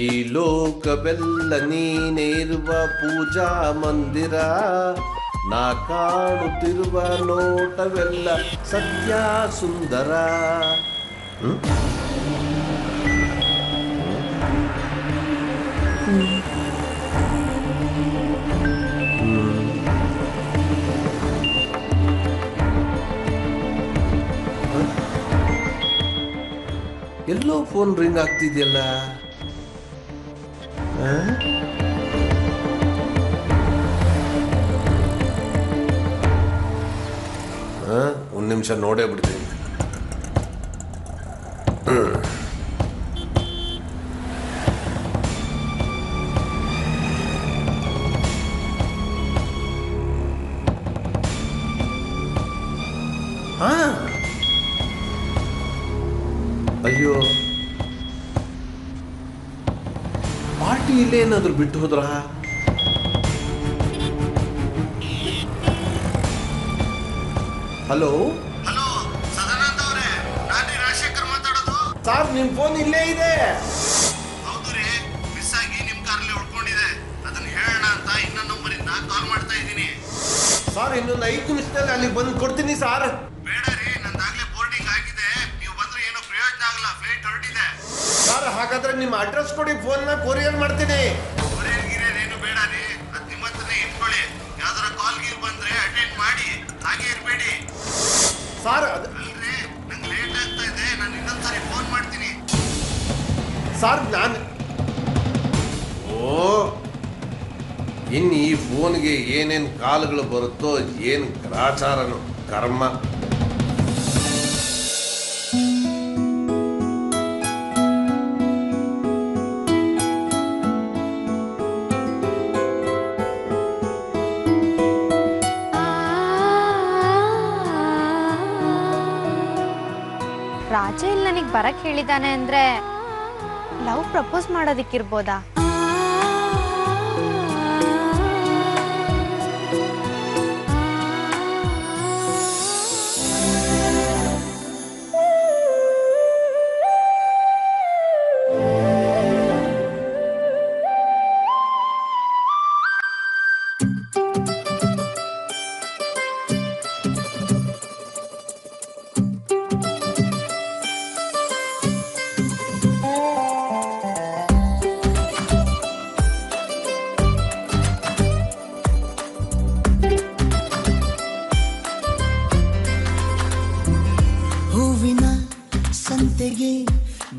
ಈ ಲೋಕವೆಲ್ಲ ನೀನೇ ಇರುವ ಪೂಜಾ ಮಂದಿರ, ನಾ ಕಾಣುತ್ತಿರುವ ನೋಟವೆಲ್ಲ ಸತ್ಯ ಸುಂದರ. ಎಲ್ಲೋ ಫೋನ್ ರಿಂಗ್ ಆಗ್ತಿದೆಯಲ್ಲ. ಒಂದು ನಿಮಿಷ ನೋಡೇ ಬಿಡ್ತೀನಿ. ಅಯ್ಯೋ, ಪಾರ್ಟಿ ಇಲ್ಲೇ ಏನಾದ್ರು ಬಿಟ್ಟು ಹೋದ್ರ? ಹಲೋ ಹಲೋ, ಸದಾನಂದ ಅವರೇ, ನಾನು ರಾಜಶೇಖರ್ ಮಾತಾಡೋದು. ಸರ್, ನಿಮ್ ಫೋನ್ ಇಲ್ಲೇ ಇದೆ. ಹೌದು ರೀ, ಮಿಸ್ ಆಗಿ ನಿಮ್ ಕಾರಲ್ಲಿ ಉಳ್ಕೊಂಡಿದೆ. ಅದನ್ನ ಹೇಳೋಣ ಅಂತ ಇನ್ನೊಂದು ನಂಬರಿಂದ ಕಾಲ್ ಮಾಡ್ತಾ ಇದ್ದೀನಿ. ಸರ್, ಇನ್ನೊಂದು 5 ನಿಮಿಷದಲ್ಲಿ ಅಲ್ಲಿಗೆ ಬಂದು ಕೊಡ್ತೀನಿ ಸರ್. ಬೇಡ ರೀ, ನಂದಾಗ್ಲೇ ಬೋರ್ಡಿಂಗ್ ಆಗಿದೆ. ನೀವು ಬಂದ್ರೆ ಏನೋ ಪ್ರಯೋಜನ ಆಗಲ್ಲ, ಫ್ಲೈಟ್ ಹೊರಟಿದೆ. ಸರ್, ಹಾಗಾದ್ರೆ ನಿಮ್ಮ ಅಡ್ರೆಸ್ ಕೊಡಿ, ಫೋನ್ ನ ಕೊರಿಯರ್ ಮಾಡ್ತೀನಿ. ಕೊರಿಯರ್ ಏನು ಬೇಡ ರೀ, ಅದು ನಿಮ್ಮ ಹತ್ರನೇ ಇಟ್ಕೊಳ್ಳಿ. ಯಾವ್ದಾರ ಕಾಲ್ ಗೀಲ್ ಬಂದ್ರೆ ಅಟೆಂಡ್ ಮಾಡಿ, ಹಾಗೆ ಇರಬೇಡಿ. ಸರ್ ಅಲ್ರಿ, ನಂಗೆ ಲೇಟ್ ಆಗ್ತಾ ಇದೆ, ನಾನು ಇನ್ನೊಂದ್ಸರಿ ಫೋನ್ ಮಾಡ್ತೀನಿ. ಸರ್, ನಾನು ಇನ್ನು ಈ ಫೋನ್ಗೆ ಏನೇನು ಕಾಲ್ಗಳು ಬರುತ್ತೋ, ಏನು ಗ್ರಾಚಾರನು ಕರ್ಮ. ರಾಜ ಇಲ್ಲಿ ನನಗೆ ಬರಕ್ ಹೇಳಿದಾನೆ ಅಂದ್ರೆ ಲವ್ ಪ್ರಪೋಸ್ ಮಾಡೋದಿಕ್ಕಿರ್ಬೋದಾ?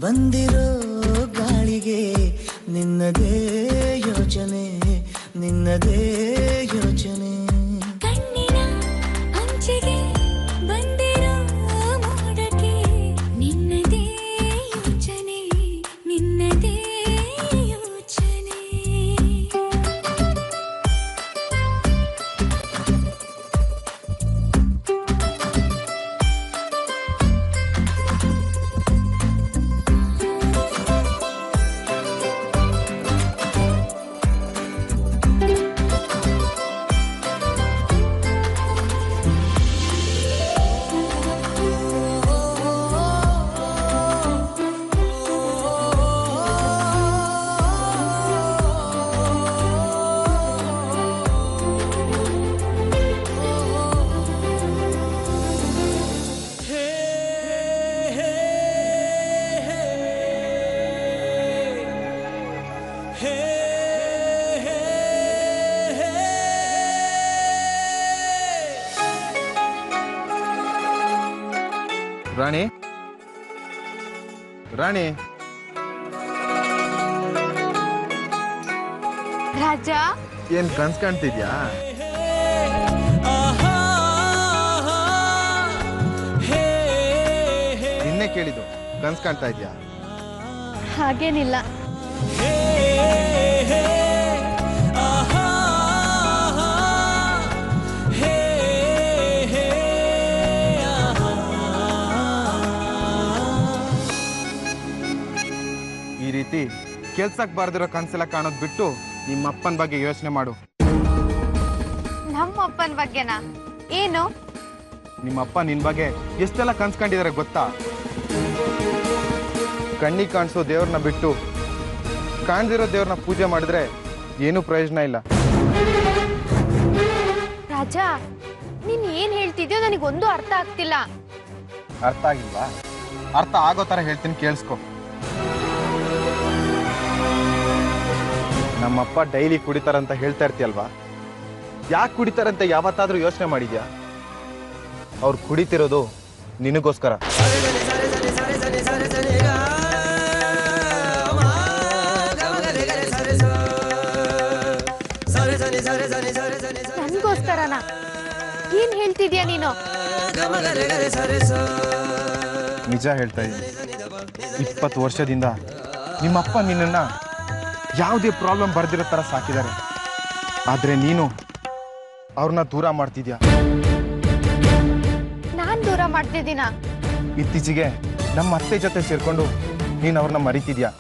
ಬಂದಿರೋ ಗಾಳಿಗೆ ನಿನ್ನದೇ ಯೋಚನೆ, ನಿನ್ನದೇ ಯೋಚನೆ. ಕಣ್ಣಿನ ಅಂಚಿಗೆ ಬಂದಿರೋ ಮೋಡಕ್ಕೆ ನಿನ್ನದೇ ಯೋಚನೆ, ನಿನ್ನದೇ ಯೋಚನೆ. ರಾಣಿ, ರಾಣಿ. ರಾಜ, ಏನ್ ಕನ್ಸ್ ಕಾಣ್ತಿದ್ಯಾ? ನಿನ್ನೆ ಕೇಳಿದ್ದು, ಕನ್ಸ್ ಕಾಣ್ತಾ ಇದ್ಯಾ? ಹಾಗೇನಿಲ್ಲ. ಈ ರೀತಿ ಕೆಲ್ಸಕ್ಕೆ ಬಾರ್ದಿರೋ ಕನ್ಸೆಲ್ಲ ಕಾಣೋದ್ ಬಿಟ್ಟು ನಿಮ್ಮ ಅಪ್ಪನ ಬಗ್ಗೆ ಯೋಚನೆ ಮಾಡು. ನಮ್ಮ ಅಪ್ಪನ ಬಗ್ಗೆನಾ? ಏನು? ನಿಮ್ಮಪ್ಪ ನಿನ್ ಬಗ್ಗೆ ಎಷ್ಟೆಲ್ಲ ಕನ್ಸ್ಕೊಂಡಿದ್ದಾರೆ ಗೊತ್ತಾ? ಕಣ್ಣಿಗೆ ಕಾಣಿಸೋ ದೇವ್ರನ್ನ ಬಿಟ್ಟು ಕಾಣ್ದಿರೋ ದೇವ್ರನ್ನ ಪೂಜೆ ಮಾಡಿದ್ರೆ ಏನೂ ಪ್ರಯೋಜನ ಇಲ್ಲ. ರಾಜ, ನೀನ್ ಏನ್ ಹೇಳ್ತಿದ್ಯೋ ನನಗೊಂದು ಅರ್ಥ ಆಗ್ತಿಲ್ಲ. ಅರ್ಥ ಆಗಿಲ್ವಾ? ಅರ್ಥ ಆಗೋ ಥರ ಹೇಳ್ತೀನಿ, ಕೇಳಿಸ್ಕೊ. ನಮ್ಮಪ್ಪ ಡೈಲಿ ಕುಡಿತಾರಂತ ಹೇಳ್ತಾ ಇರ್ತೀಯಲ್ವಾ? ಯಾಕೆ ಕುಡಿತಾರಂತ ಯಾವತ್ತಾದ್ರೂ ಯೋಚನೆ ಮಾಡಿದ್ಯಾ? ಅವ್ರು ಕುಡಿತಿರೋದು ನಿನಗೋಸ್ಕರ. ನನ್ಗೋಸ್ಕರನಾ? ಏನ್ ಹೇಳ್ತಿದ್ಯಾ ನೀನು? ನಿಜ ಹೇಳ್ತಾ ಇದ್ದೀನಿ. 20 ವರ್ಷದಿಂದ ನಿಮ್ಮಪ್ಪ ನಿನ್ನನ್ನ ಯಾವುದೇ ಪ್ರಾಬ್ಲಮ್ ಬರ್ದಿರೋ ಥರ ಸಾಕಿದ್ದಾರೆ. ಆದರೆ ನೀನು ಅವ್ರನ್ನ ದೂರ ಮಾಡ್ತಿದ್ಯಾ. ನಾನ್ ದೂರ ಮಾಡ್ತಿದ್ದೀನ? ಇತ್ತೀಚೆಗೆ ನಮ್ಮ ಅತ್ತೆ ಜೊತೆ ಸೇರ್ಕೊಂಡು ನೀನು ಅವ್ರನ್ನ ಮರಿತಿದ್ಯಾ.